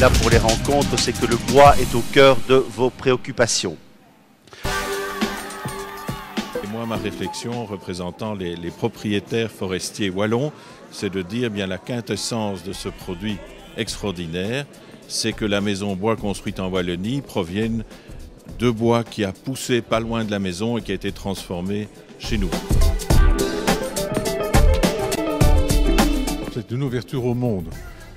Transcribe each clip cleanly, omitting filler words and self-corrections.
là pour les rencontres, c'est que le bois est au cœur de vos préoccupations. Et moi, ma réflexion représentant les propriétaires forestiers wallons, c'est de dire bien la quintessence de ce produit extraordinaire, c'est que la maison bois construite en Wallonie provienne de bois qui a poussé pas loin de la maison et qui a été transformé chez nous. C'est une ouverture au monde.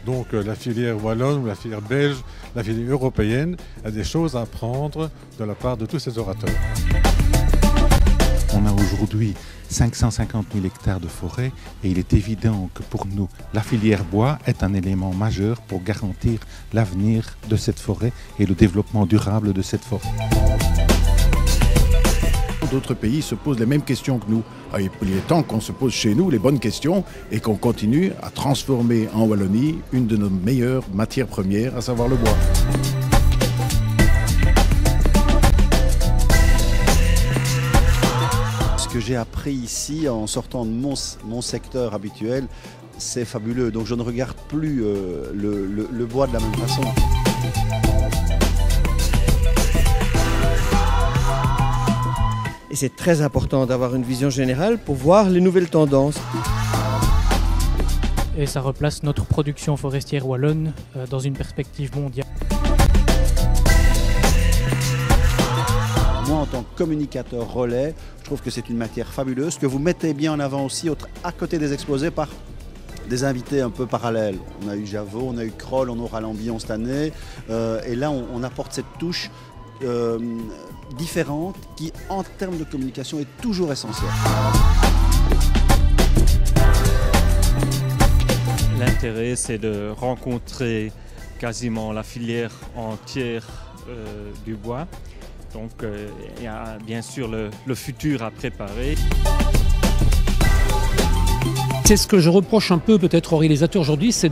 Donc la filière wallonne, la filière belge, la filière européenne a des choses à apprendre de la part de tous ces orateurs. On a aujourd'hui 550 000 hectares de forêt et il est évident que pour nous, la filière bois est un élément majeur pour garantir l'avenir de cette forêt et le développement durable de cette forêt. D'autres pays se posent les mêmes questions que nous. Il est temps qu'on se pose chez nous les bonnes questions et qu'on continue à transformer en Wallonie une de nos meilleures matières premières, à savoir le bois. Ce que j'ai appris ici en sortant de mon secteur habituel, c'est fabuleux. Donc je ne regarde plus le bois de la même façon. Et c'est très important d'avoir une vision générale pour voir les nouvelles tendances. Et ça replace notre production forestière wallonne dans une perspective mondiale. Moi, en tant que communicateur relais, je trouve que c'est une matière fabuleuse que vous mettez bien en avant aussi à côté des exposés par des invités un peu parallèles. On a eu Javot, on a eu Kroll, on aura l'Ambion cette année. Et là, on apporte cette touche différente qui, en termes de communication, est toujours essentielle. L'intérêt, c'est de rencontrer quasiment la filière entière du bois. Donc, il y a bien sûr le futur à préparer. C'est ce que je reproche un peu peut-être aux réalisateurs aujourd'hui, c'est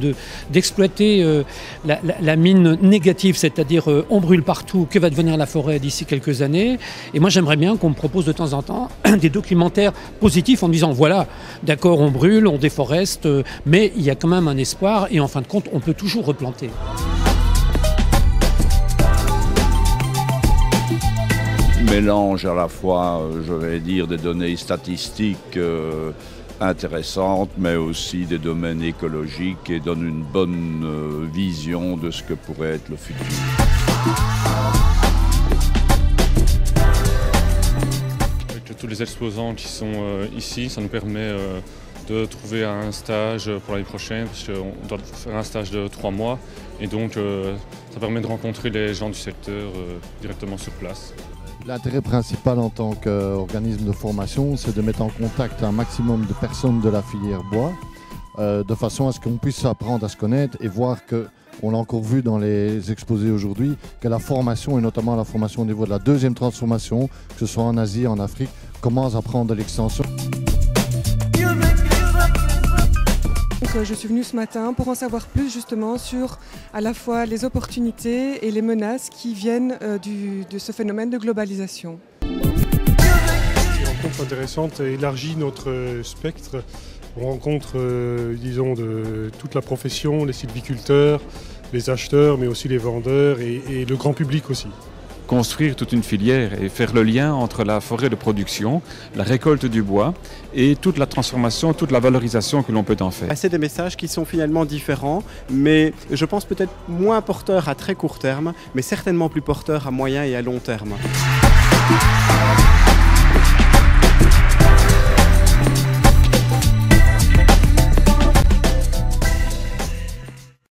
d'exploiter la mine négative, c'est-à-dire on brûle partout, que va devenir la forêt d'ici quelques années. Et moi j'aimerais bien qu'on me propose de temps en temps des documentaires positifs en me disant voilà, d'accord on brûle, on déforeste, mais il y a quand même un espoir et en fin de compte on peut toujours replanter. Mélange à la fois, je vais dire, des données statistiques intéressantes, mais aussi des domaines écologiques et donne une bonne vision de ce que pourrait être le futur. Avec tous les exposants qui sont ici, ça nous permet de trouver un stage pour l'année prochaine, parce qu'on doit faire un stage de 3 mois, et donc ça permet de rencontrer les gens du secteur directement sur place. L'intérêt principal en tant qu'organisme de formation, c'est de mettre en contact un maximum de personnes de la filière bois, de façon à ce qu'on puisse apprendre à se connaître et voir que, on l'a encore vu dans les exposés aujourd'hui, que la formation, et notamment la formation au niveau de la deuxième transformation, que ce soit en Asie, en Afrique, commence à prendre de l'extension. Je suis venue ce matin pour en savoir plus justement sur à la fois les opportunités et les menaces qui viennent de ce phénomène de globalisation. Cette rencontre intéressante élargit notre spectre. On rencontre disons, de toute la profession, les sylviculteurs, les acheteurs, mais aussi les vendeurs et le grand public aussi. Construire toute une filière et faire le lien entre la forêt de production, la récolte du bois et toute la transformation, toute la valorisation que l'on peut en faire. C'est des messages qui sont finalement différents, mais je pense peut-être moins porteurs à très court terme, mais certainement plus porteurs à moyen et à long terme.